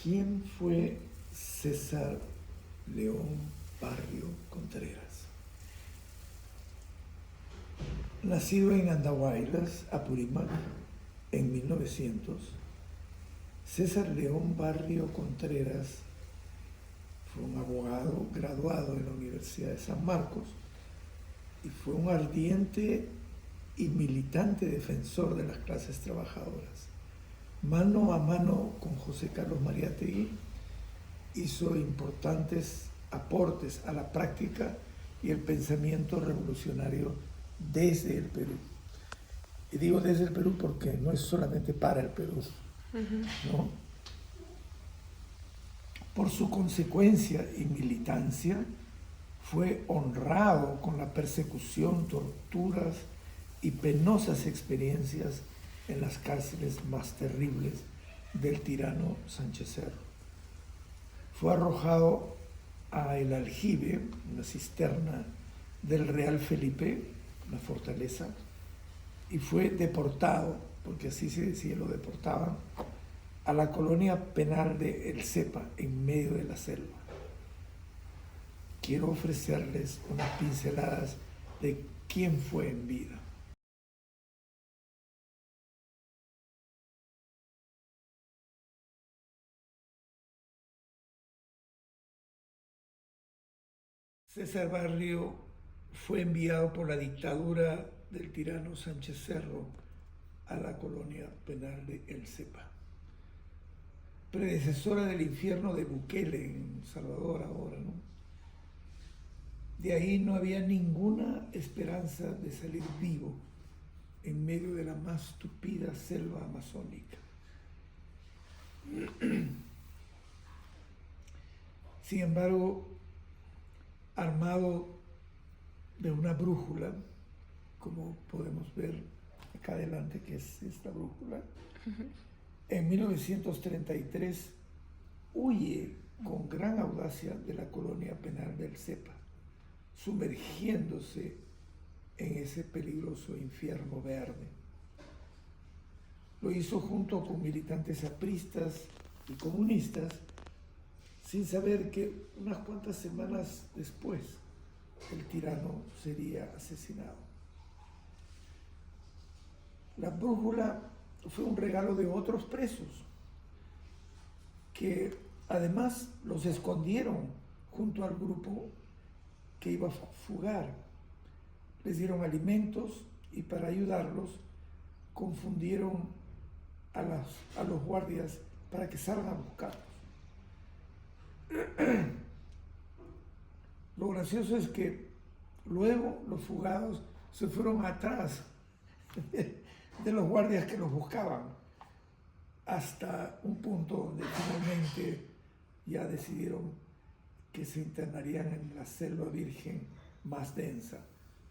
¿Quién fue César León Barrio Contreras? Nacido en Andahuaylas, Apurímac, en 1900, César León Barrio Contreras fue un abogado graduado en la Universidad de San Marcos y fue un ardiente y militante defensor de las clases trabajadoras. Mano a mano con José Carlos Mariátegui, hizo importantes aportes a la práctica y el pensamiento revolucionario desde el Perú. Y digo desde el Perú porque no es solamente para el Perú, ¿no? Por su consecuencia y militancia, fue honrado con la persecución, torturas y penosas experiencias en las cárceles más terribles del tirano Sánchez Cerro. Fue arrojado a el aljibe, una cisterna del Real Felipe, la fortaleza, y fue deportado, porque así se decía, lo deportaban, a la colonia penal de El Cepa, en medio de la selva. Quiero ofrecerles unas pinceladas de quién fue en vida. César Barrio fue enviado por la dictadura del tirano Sánchez Cerro a la colonia penal de El Cepa, predecesora del infierno de Bukele en Salvador ahora, ¿no? De ahí no había ninguna esperanza de salir vivo en medio de la más tupida selva amazónica. Sin embargo, armado de una brújula, como podemos ver acá adelante, que es esta brújula, en 1933 huye con gran audacia de la colonia penal del Cepa, sumergiéndose en ese peligroso infierno verde. Lo hizo junto con militantes apristas y comunistas, sin saber que unas cuantas semanas después el tirano sería asesinado. La brújula fue un regalo de otros presos, que además los escondieron junto al grupo que iba a fugar. Les dieron alimentos y para ayudarlos confundieron a los guardias para que salgan a buscarlos. Lo gracioso es que luego los fugados se fueron atrás de los guardias que los buscaban, hasta un punto donde finalmente ya decidieron que se internarían en la selva virgen más densa,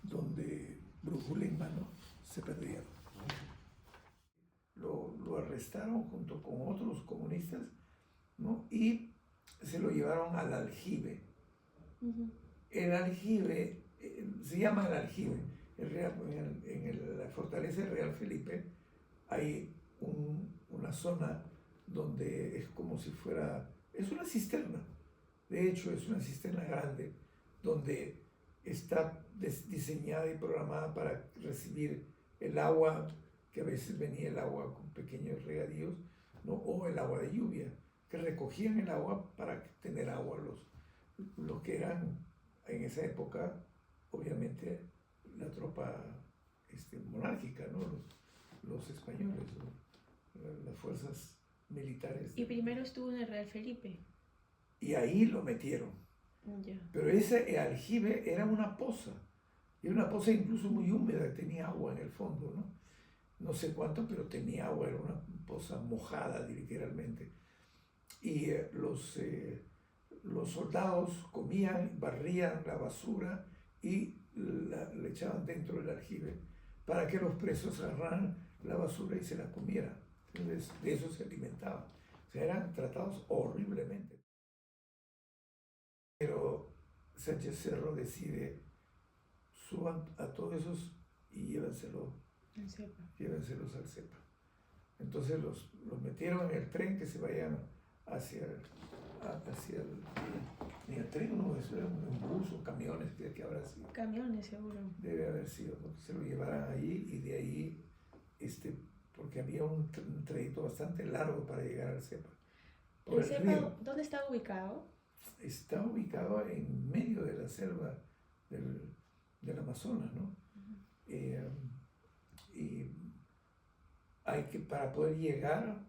donde brújula en mano se perdieron. Lo arrestaron junto con otros comunistas, ¿no? Y se lo llevaron al aljibe. El aljibe, se llama el aljibe, en la fortaleza del Real Felipe hay una zona donde es como si fuera, es una cisterna, de hecho es una cisterna grande, donde está diseñada y programada para recibir el agua, que a veces venía el agua con pequeños regadíos, ¿no? O el agua de lluvia, que recogían el agua para tener agua los que eran en esa época, obviamente, la tropa monárquica, ¿no? Los españoles, ¿no? Las fuerzas militares. Y primero estuvo en el Real Felipe. Y ahí lo metieron. Ya. Pero ese aljibe era una poza. Y era una poza incluso muy húmeda, tenía agua en el fondo, ¿no? No sé cuánto, pero tenía agua, era una poza mojada literalmente. Y los soldados comían, barrían la basura y la echaban dentro del aljibe para que los presos agarraran la basura y se la comieran. Entonces, de eso se alimentaban. O sea, eran tratados horriblemente. Pero Sánchez Cerro decide: suban a todos esos y llévenselos al Cepa. Entonces los metieron en el tren que se vayan hacia, hacia ni el tren, no, eso era un bus o camiones que habrá sido. Camiones, seguro. Debe haber sido, porque se lo llevaran ahí y de ahí, porque había un trayecto bastante largo para llegar al CEPA. Por ¿El el CEPA río. dónde está ubicado? Está ubicado en medio de la selva del Amazonas, ¿no? Y para poder llegar,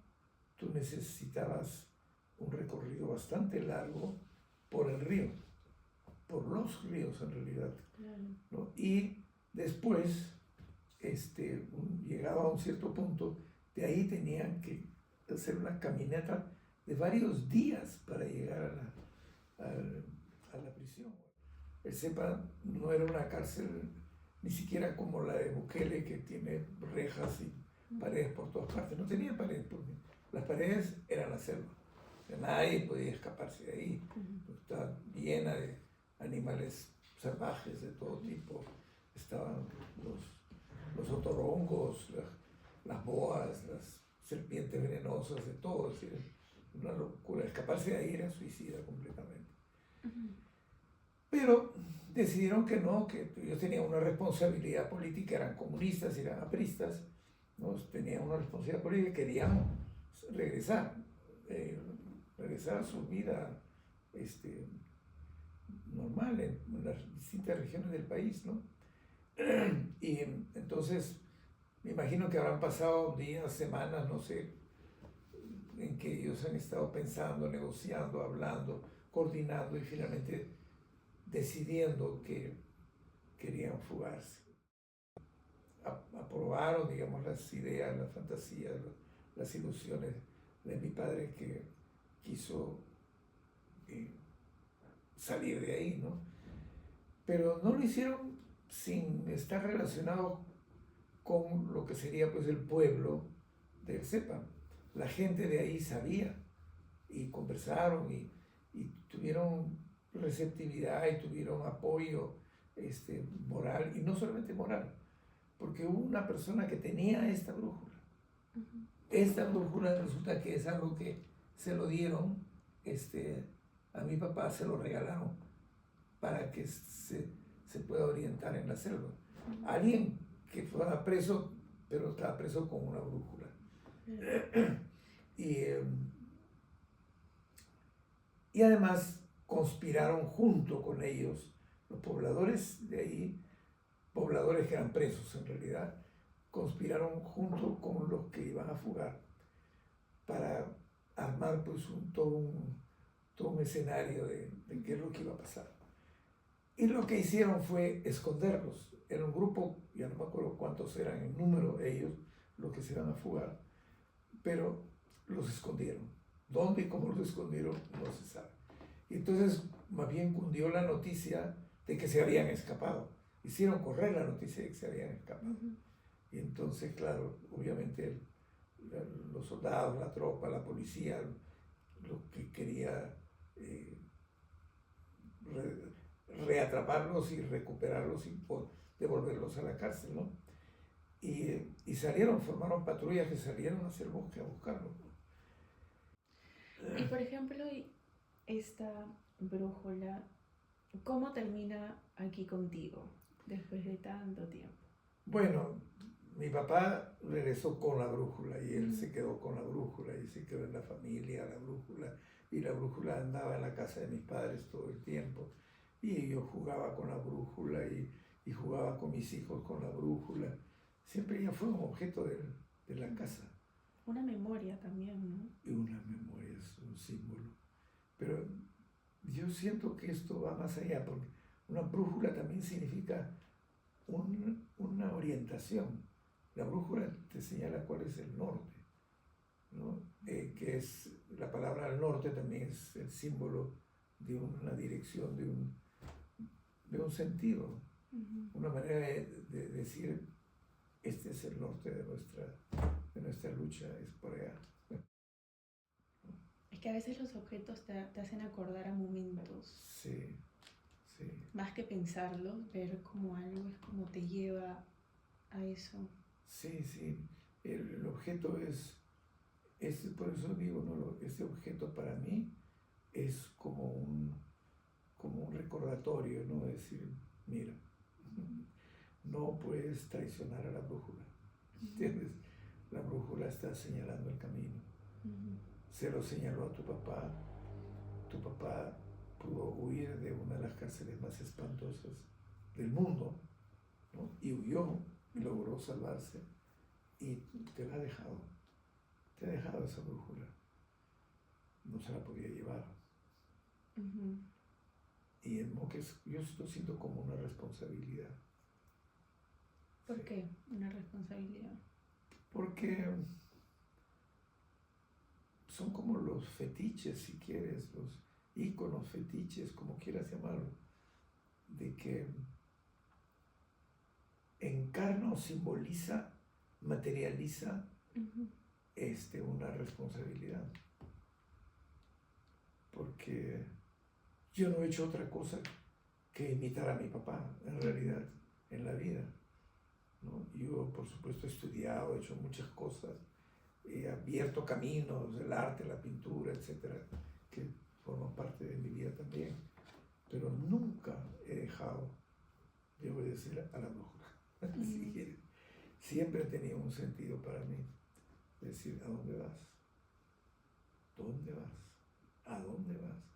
tú necesitabas un recorrido bastante largo por el río, por los ríos en realidad, Claro. ¿no? Y después, llegado a un cierto punto, de ahí tenían que hacer una caminata de varios días para llegar a la prisión. El CEPA no era una cárcel ni siquiera como la de Bukele, que tiene rejas y paredes por todas partes. No tenía paredes, porque las paredes eran la selva. O sea, nadie podía escaparse de ahí. Estaba llena de animales salvajes de todo tipo. Estaban los otorongos, las boas, las serpientes venenosas, de todo. Es decir, una locura. Escaparse de ahí era suicida completamente. Pero decidieron que no, que ellos tenían una responsabilidad política, eran comunistas, eran apristas, ¿no? Tenían una responsabilidad política y querían regresar, regresar a su vida normal en las distintas regiones del país, ¿no? Y entonces me imagino que habrán pasado días, semanas, no sé, en que ellos han estado pensando, negociando, hablando, coordinando y finalmente decidiendo que querían fugarse. Aprobaron, digamos, las ideas, las fantasías, las ilusiones de mi padre, que quiso salir de ahí, ¿no? Pero no lo hicieron sin estar relacionado con lo que sería pues el pueblo del CEPA. La gente de ahí sabía y conversaron y tuvieron receptividad y tuvieron apoyo moral, y no solamente moral, porque hubo una persona que tenía esta brújula. Esta brújula resulta que es algo que se lo dieron, a mi papá se lo regalaron para que se pueda orientar en la selva. Alguien que fuera preso, pero estaba preso con una brújula. Y además conspiraron junto con ellos, los pobladores de ahí, pobladores que eran presos en realidad, conspiraron junto con los que iban a fugar para armar pues todo un escenario de qué es lo que iba a pasar. Y lo que hicieron fue esconderlos. Era un grupo, ya no me acuerdo cuántos eran en número ellos, los que se iban a fugar, pero los escondieron. ¿Dónde y cómo los escondieron? No se sabe. Y entonces más bien cundió la noticia de que se habían escapado. Hicieron correr la noticia de que se habían escapado. Y entonces, claro, obviamente los soldados, la tropa, la policía, lo que quería reatraparlos y recuperarlos y devolverlos a la cárcel, ¿no? Y salieron, formaron patrullas que salieron hacia el bosque a buscarlos. Y por ejemplo, esta brújula, ¿cómo termina aquí contigo después de tanto tiempo? Bueno, mi papá regresó con la brújula y él se quedó con la brújula y se quedó en la familia, la brújula, y la brújula andaba en la casa de mis padres todo el tiempo. Y yo jugaba con la brújula y jugaba con mis hijos con la brújula. Siempre ella fue un objeto de la casa. Una memoria también, ¿no? Y una memoria, es un símbolo. Pero yo siento que esto va más allá, porque una brújula también significa una orientación. La brújula te señala cuál es el norte, ¿no? Que es, la palabra al norte también es el símbolo de una dirección, de un sentido, una manera de decir, este es el norte de nuestra lucha, es por allá. Es que a veces los objetos te hacen acordar a momentos. Sí, sí. Más que pensarlos, ver como algo es como te lleva a eso. Sí, sí. El objeto es Por eso digo, ¿no? Este objeto para mí es como un recordatorio, ¿no? Decir, mira, no puedes traicionar a la brújula, ¿entiendes? La brújula está señalando el camino. Se lo señaló a tu papá pudo huir de una de las cárceles más espantosas del mundo, ¿no? Y huyó, y logró salvarse, y te la ha dejado esa brújula, no se la podía llevar. Y en Moques yo lo siento como una responsabilidad. ¿Por qué una responsabilidad? Porque son como los fetiches, si quieres, los íconos, fetiches, como quieras llamarlo, de que encarna o simboliza, materializa una responsabilidad. Porque yo no he hecho otra cosa que imitar a mi papá, en realidad, en la vida, ¿no? Yo, por supuesto, he estudiado, he hecho muchas cosas, he abierto caminos, el arte, la pintura, etcétera, que forman parte de mi vida también, pero nunca he dejado de obedecer a la brújula. Si quieres. Siempre ha tenido un sentido para mí. Decir, ¿a dónde vas? ¿Dónde vas? ¿A dónde vas?